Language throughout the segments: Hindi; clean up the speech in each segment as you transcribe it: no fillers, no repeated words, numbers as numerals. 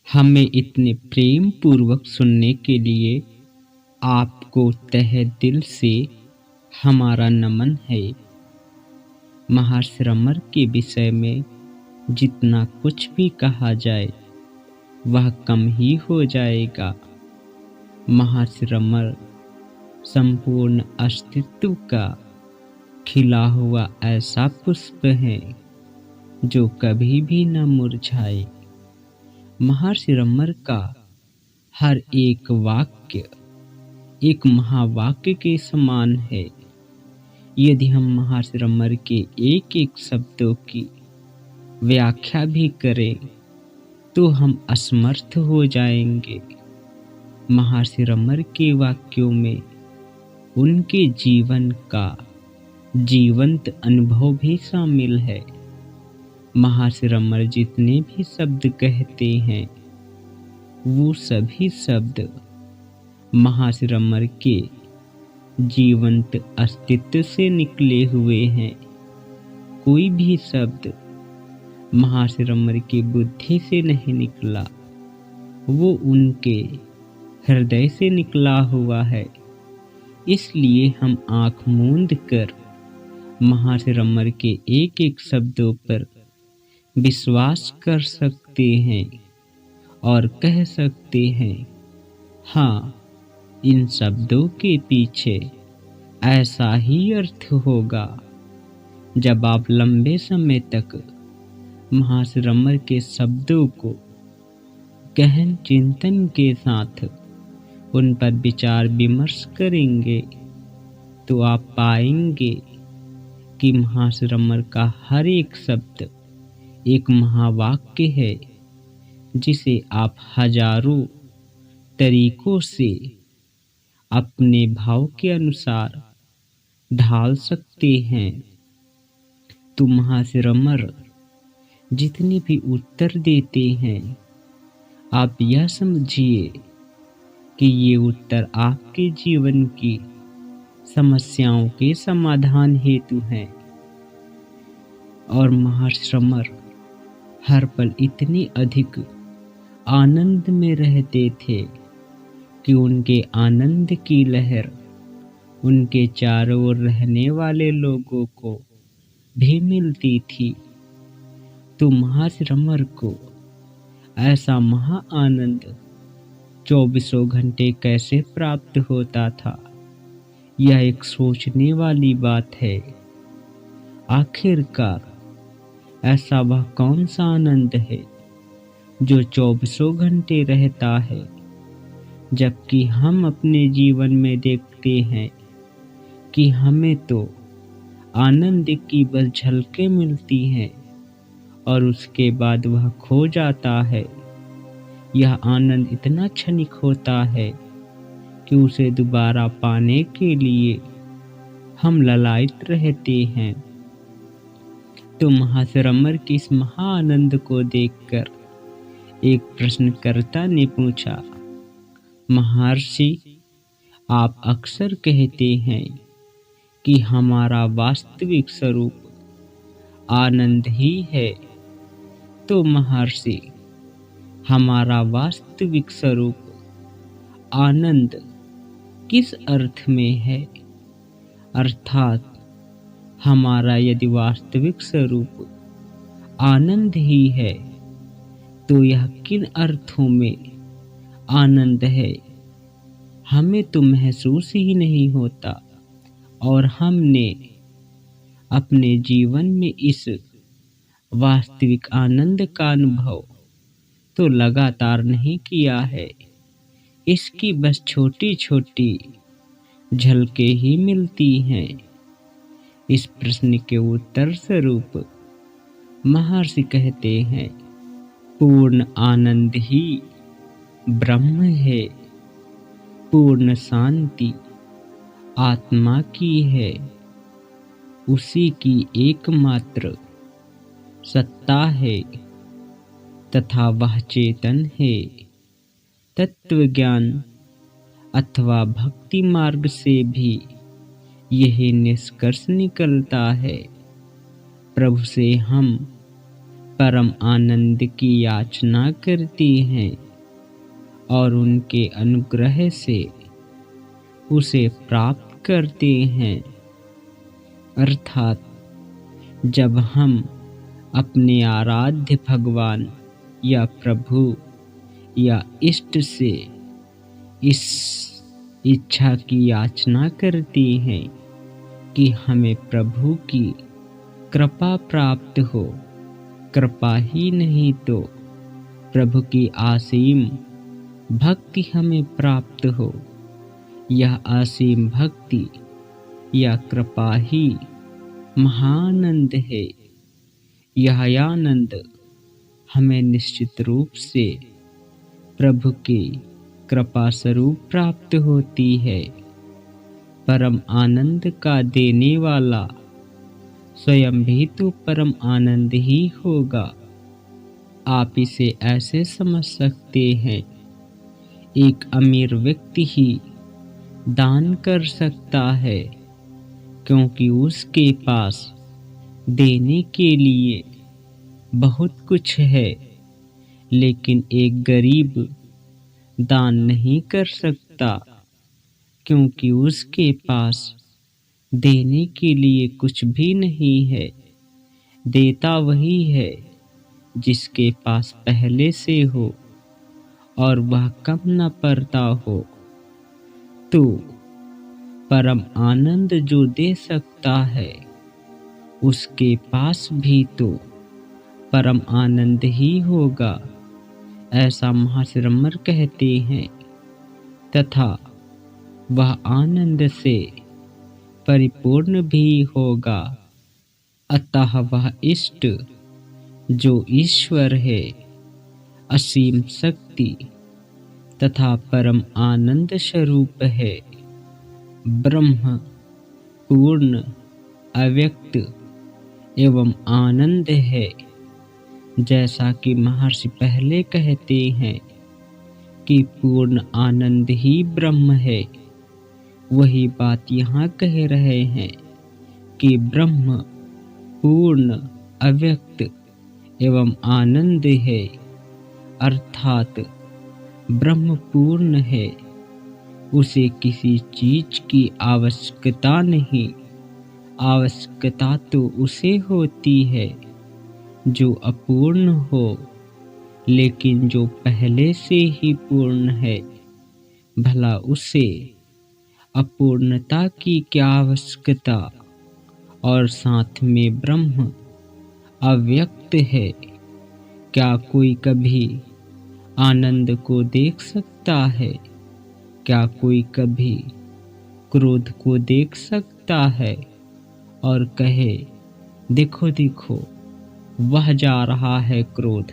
हमें इतने प्रेम पूर्वक सुनने के लिए आपको तहे दिल से हमारा नमन है। महर्षि रमर के विषय में जितना कुछ भी कहा जाए वह कम ही हो जाएगा। महर्षि रमर संपूर्ण अस्तित्व का खिला हुआ ऐसा पुष्प है जो कभी भी न मुरझाए। महर्षि रमर का हर एक वाक्य एक महावाक्य के समान है। यदि हम महर्षि रमर के एक एक शब्दों की व्याख्या भी करें तो हम असमर्थ हो जाएंगे। महर्षि रमर के वाक्यों में उनके जीवन का जीवंत अनुभव भी शामिल है। महर्षि रमर जितने भी शब्द कहते हैं वो सभी शब्द महर्षि रमर के जीवंत अस्तित्व से निकले हुए हैं। कोई भी शब्द महर्षि रमर की बुद्धि से नहीं निकला, वो उनके हृदय से निकला हुआ है। इसलिए हम आँख मूंद कर महर्षि रमर के एक एक शब्दों पर विश्वास कर सकते हैं और कह सकते हैं, हाँ, इन शब्दों के पीछे ऐसा ही अर्थ होगा। जब आप लंबे समय तक महर्षि रमर के शब्दों को गहन चिंतन के साथ उन पर विचार विमर्श करेंगे तो आप पाएंगे कि महर्षि रमर का हर एक शब्द एक महावाक्य है जिसे आप हजारों तरीकों से अपने भाव के अनुसार ढाल सकते हैं। तो महर्षि रमर जितने भी उत्तर देते हैं आप यह समझिए कि ये उत्तर आपके जीवन की समस्याओं के समाधान हेतु हैं। और महर्षि रमर हर पल इतने अधिक आनंद में रहते थे कि उनके आनंद की लहर उनके चारों ओर रहने वाले लोगों को भी मिलती थी। तो महर्षि रमर को ऐसा महा आनंद 24 घंटे कैसे प्राप्त होता था, यह एक सोचने वाली बात है। आखिरकार ऐसा वह कौन सा आनंद है जो 24 घंटे रहता है, जबकि हम अपने जीवन में देखते हैं कि हमें तो आनंद की बस झलकें मिलती हैं और उसके बाद वह खो जाता है। यह आनंद इतना क्षणिक होता है कि उसे दोबारा पाने के लिए हम ललायित रहते हैं। तो महर्षि रमर के इस महाआनंद को देखकर एक प्रश्नकर्ता ने पूछा, महर्षि, आप अक्सर कहते हैं कि हमारा वास्तविक स्वरूप आनंद ही है। तो महर्षि, हमारा वास्तविक स्वरूप आनंद किस अर्थ में है? अर्थात हमारा यदि वास्तविक स्वरूप आनंद ही है तो यह किन अर्थों में आनंद है? हमें तो महसूस ही नहीं होता और हमने अपने जीवन में इस वास्तविक आनंद का अनुभव तो लगातार नहीं किया है। इसकी बस छोटी छोटी झलकें ही मिलती हैं। इस प्रश्न के उत्तर स्वरूप महर्षि कहते हैं, पूर्ण आनंद ही ब्रह्म है। पूर्ण शांति आत्मा की है। उसी की एकमात्र सत्ता है तथा वह चेतन है। तत्व ज्ञान अथवा भक्ति मार्ग से भी यही निष्कर्ष निकलता है। प्रभु से हम परम आनंद की याचना करती हैं और उनके अनुग्रह से उसे प्राप्त करते हैं। अर्थात जब हम अपने आराध्य भगवान या प्रभु या इष्ट से इस इच्छा की याचना करते हैं कि हमें प्रभु की कृपा प्राप्त हो, कृपा ही नहीं तो प्रभु की असीम भक्ति हमें प्राप्त हो, यह असीम भक्ति या कृपा ही महानंद है। यह आनंद हमें निश्चित रूप से प्रभु की कृपा स्वरूप प्राप्त होती है। परम आनंद का देने वाला स्वयं भी तो परम आनंद ही होगा। आप इसे ऐसे समझ सकते हैं, एक अमीर व्यक्ति ही दान कर सकता है क्योंकि उसके पास देने के लिए बहुत कुछ है, लेकिन एक गरीब दान नहीं कर सकता क्योंकि उसके पास देने के लिए कुछ भी नहीं है। देता वही है जिसके पास पहले से हो और वह कम न पड़ता हो। तो परम आनंद जो दे सकता है उसके पास भी तो परम आनंद ही होगा, ऐसा महर्षि रमर कहते हैं। तथा वह आनंद से परिपूर्ण भी होगा। अतः वह इष्ट जो ईश्वर है, असीम शक्ति तथा परम आनंद स्वरूप है, ब्रह्म पूर्ण अव्यक्त एवं आनंद है। जैसा कि महर्षि पहले कहते हैं कि पूर्ण आनंद ही ब्रह्म है, वही बात यहाँ कह रहे हैं कि ब्रह्म पूर्ण अव्यक्त एवं आनंद है। अर्थात ब्रह्म पूर्ण है, उसे किसी चीज की आवश्यकता नहीं। आवश्यकता तो उसे होती है जो अपूर्ण हो, लेकिन जो पहले से ही पूर्ण है, भला उसे अपूर्णता की क्या आवश्यकता। और साथ में ब्रह्म अव्यक्त है। क्या कोई कभी आनंद को देख सकता है? क्या कोई कभी क्रोध को देख सकता है और कहे देखो देखो वह जा रहा है क्रोध,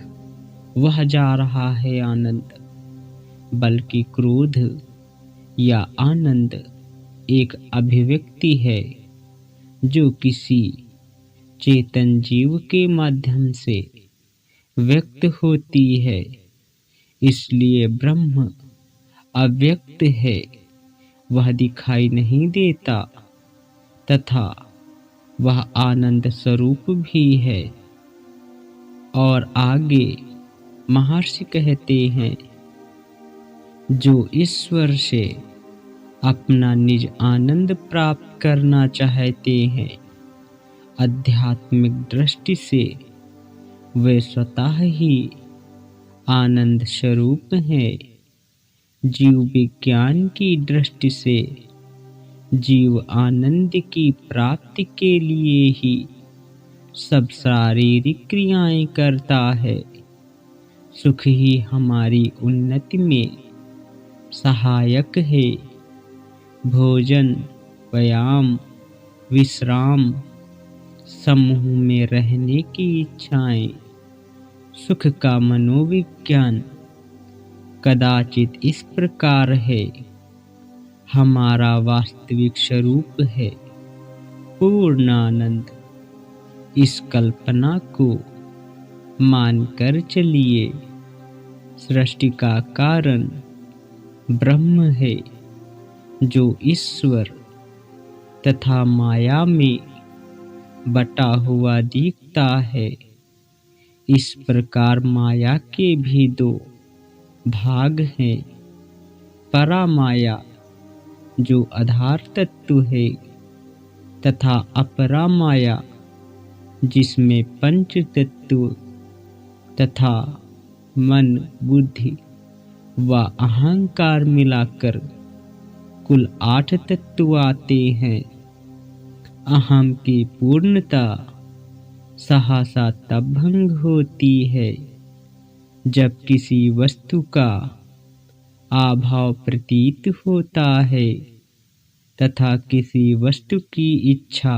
वह जा रहा है आनंद? बल्कि क्रोध या आनंद एक अभिव्यक्ति है जो किसी चेतन जीव के माध्यम से व्यक्त होती है। इसलिए ब्रह्म अव्यक्त है, वह दिखाई नहीं देता तथा वह आनंद स्वरूप भी है। और आगे महर्षि कहते हैं, जो ईश्वर से अपना निज आनंद प्राप्त करना चाहते हैं, आध्यात्मिक दृष्टि से वे स्वतः ही आनंद स्वरूप है। जीव विज्ञान की दृष्टि से जीव आनंद की प्राप्ति के लिए ही सब शारीरिक क्रियाएं करता है। सुख ही हमारी उन्नति में सहायक है। भोजन, व्यायाम, विश्राम, समूह में रहने की इच्छाएं, सुख का मनोविज्ञान कदाचित इस प्रकार है। हमारा वास्तविक स्वरूप है पूर्ण आनंद। इस कल्पना को मानकर चलिए, सृष्टि का कारण ब्रह्म है, जो ईश्वर तथा माया में बटा हुआ दिखता है। इस प्रकार माया के भी दो भाग हैं। परा माया जो आधार तत्व है तथा अपरा माया जिसमें पंच तत्व तथा मन, बुद्धि व अहंकार मिलाकर कुल 8 तत्व आते हैं। अहम की पूर्णता सहसा तब भंग होती है जब किसी वस्तु का अभाव प्रतीत होता है तथा किसी वस्तु की इच्छा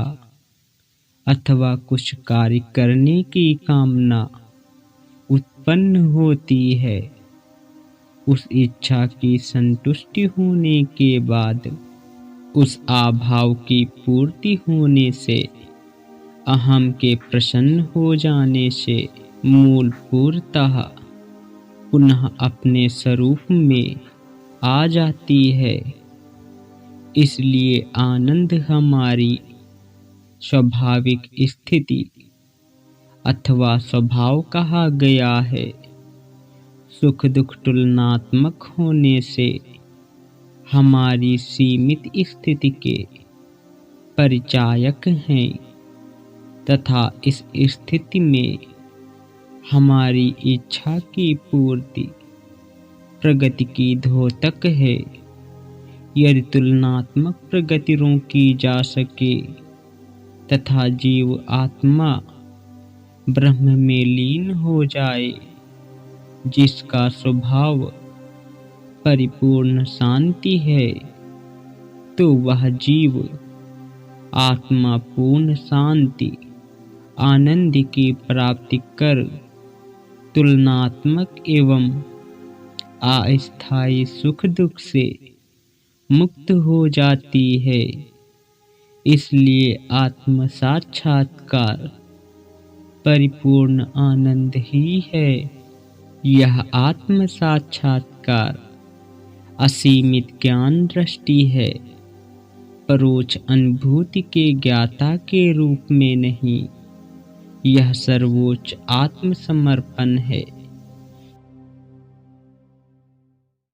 अथवा कुछ कार्य करने की कामना उत्पन्न होती है। उस इच्छा की संतुष्टि होने के बाद उस अभाव की पूर्ति होने से अहम के प्रसन्न हो जाने से मूल पूर्णतः पुनः अपने स्वरूप में आ जाती है। इसलिए आनंद हमारी स्वाभाविक स्थिति अथवा स्वभाव कहा गया है। सुख दुख तुलनात्मक होने से हमारी सीमित स्थिति के परिचायक हैं तथा इस स्थिति में हमारी इच्छा की पूर्ति प्रगति की द्योतक है। यदि तुलनात्मक प्रगति रोकी जा सके तथा जीव आत्मा ब्रह्म में लीन हो जाए जिसका स्वभाव परिपूर्ण शांति है, तो वह जीव आत्मा पूर्ण शांति आनंद की प्राप्ति कर तुलनात्मक एवं अस्थायी सुख दुख से मुक्त हो जाती है। इसलिए आत्म साक्षात्कार परिपूर्ण आनंद ही है। यह आत्म साक्षात्कार असीमित ज्ञान दृष्टि है, परोक्ष अनुभूति के ज्ञाता के रूप में नहीं। यह सर्वोच्च आत्मसमर्पण है।